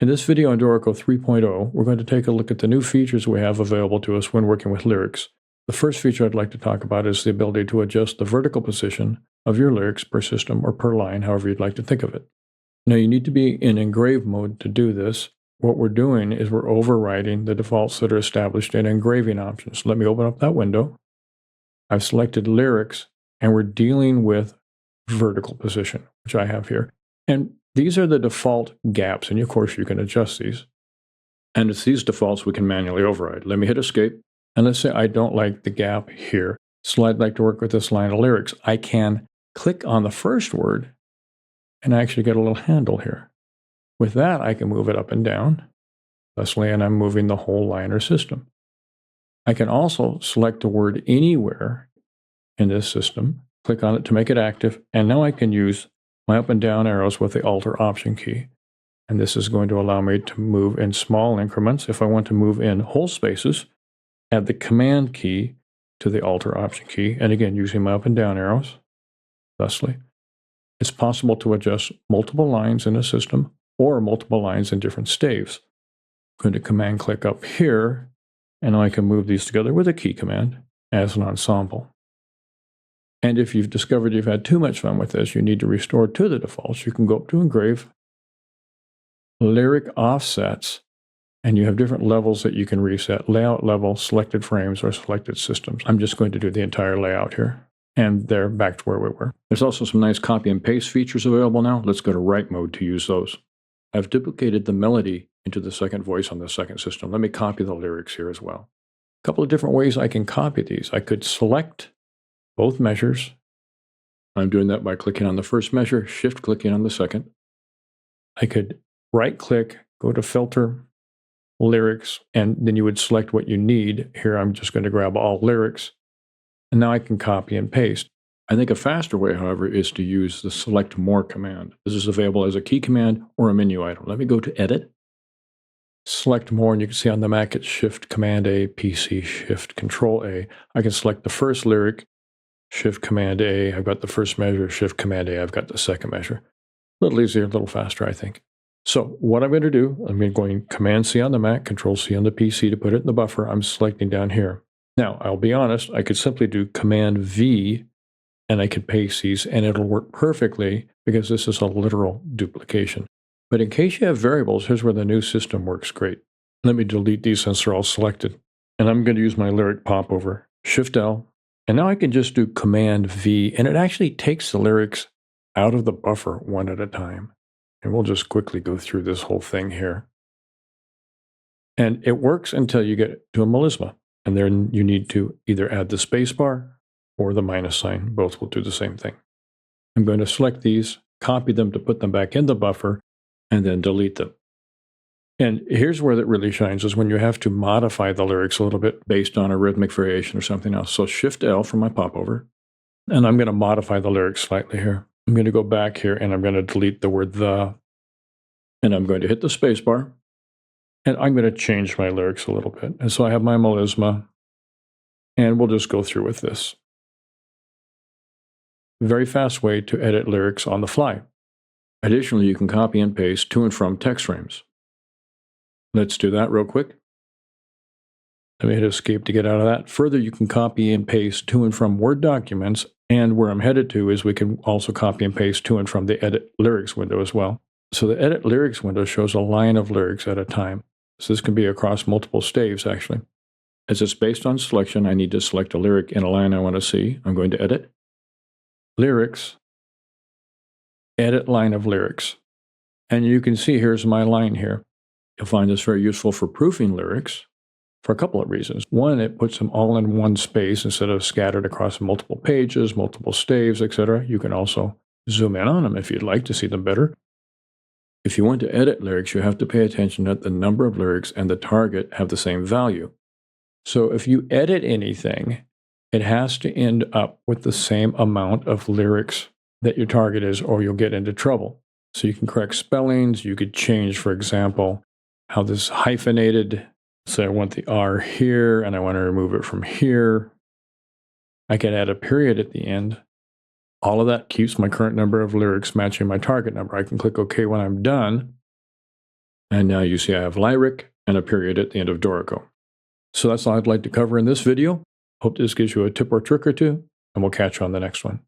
In this video on Dorico 3.0, we're going to take a look at the new features we have available to us when working with lyrics. The first feature I'd like to talk about is the ability to adjust the vertical position of your lyrics per system or per line, however you'd like to think of it. Now you need to be in engrave mode to do this. What we're doing is we're overriding the defaults that are established in engraving options. Let me open up that window. I've selected lyrics and we're dealing with vertical position, which I have here. And these are the default gaps, and of course you can adjust these. And it's these defaults we can manually override. Let me hit escape, and let's say I don't like the gap here, so I'd like to work with this line of lyrics. I can click on the first word, and I actually get a little handle here. With that, I can move it up and down, thusly, and I'm moving the whole line or system. I can also select a word anywhere in this system, click on it to make it active, and now I can use my up and down arrows with the Alt or Option key. And this is going to allow me to move in small increments. If I want to move in whole spaces, add the Command key to the Alt or Option key, and again, using my up and down arrows, thusly. It's possible to adjust multiple lines in a system or multiple lines in different staves. I'm going to Command click up here, and I can move these together with a key command as an ensemble. And if you've discovered you've had too much fun with this, you need to restore to the defaults. You can go up to Engrave, Lyric Offsets, and you have different levels that you can reset. Layout level, selected frames, or selected systems. I'm just going to do the entire layout here. And they're back to where we were. There's also some nice copy and paste features available now. Let's go to write mode to use those. I've duplicated the melody into the second voice on the second system. Let me copy the lyrics here as well. A couple of different ways I can copy these. I could select both measures. I'm doing that by clicking on the first measure, shift-clicking on the second. I could right-click, go to Filter, Lyrics, and then you would select what you need. Here I'm just going to grab all lyrics, and now I can copy and paste. I think a faster way, however, is to use the Select More command. This is available as a key command or a menu item. Let me go to Edit, Select More, and you can see on the Mac it's Shift-Command-A, PC, Shift-Control-A. I can select the first lyric, Shift-Command-A, I've got the first measure, Shift-Command-A, I've got the second measure. A little easier, a little faster, I think. So what I'm going to do, I'm going Command-C on the Mac, Control-C on the PC to put it in the buffer. I'm selecting down here. Now, I'll be honest, I could simply do Command-V, and I could paste these, and it'll work perfectly because this is a literal duplication. But in case you have variables, here's where the new system works great. Let me delete these since they're all selected. And I'm going to use my lyric popover, Shift-L, and now I can just do Command-V, and it actually takes the lyrics out of the buffer one at a time. And we'll just quickly go through this whole thing here. And it works until you get to a melisma, and then you need to either add the spacebar or the minus sign. Both will do the same thing. I'm going to select these, copy them to put them back in the buffer, and then delete them. And here's where that really shines, is when you have to modify the lyrics a little bit based on a rhythmic variation or something else. So Shift-L for my popover, and I'm going to modify the lyrics slightly here. I'm going to go back here, and I'm going to delete the word the, and I'm going to hit the spacebar, and I'm going to change my lyrics a little bit. And so I have my melisma, and we'll just go through with this. Very fast way to edit lyrics on the fly. Additionally, you can copy and paste to and from text frames. Let's do that real quick. Let me hit escape to get out of that. Further, you can copy and paste to and from Word documents, and where I'm headed to is we can also copy and paste to and from the Edit Lyrics window as well. So the Edit Lyrics window shows a line of lyrics at a time. So this can be across multiple staves, actually. As it's based on selection, I need to select a lyric in a line I want to see. I'm going to Edit, Lyrics, Edit Line of Lyrics. And you can see here's my line here. You'll find this very useful for proofing lyrics for a couple of reasons. One, it puts them all in one space instead of scattered across multiple pages, multiple staves, etc. You can also zoom in on them if you'd like to see them better. If you want to edit lyrics, you have to pay attention that the number of lyrics and the target have the same value. So if you edit anything, it has to end up with the same amount of lyrics that your target is, or you'll get into trouble. So you can correct spellings. You could change, for example, how this hyphenated. So I want the R here, and I want to remove it from here. I can add a period at the end. All of that keeps my current number of lyrics matching my target number. I can click OK when I'm done. And now you see I have Lyric and a period at the end of Dorico. So that's all I'd like to cover in this video. Hope this gives you a tip or trick or two, and we'll catch you on the next one.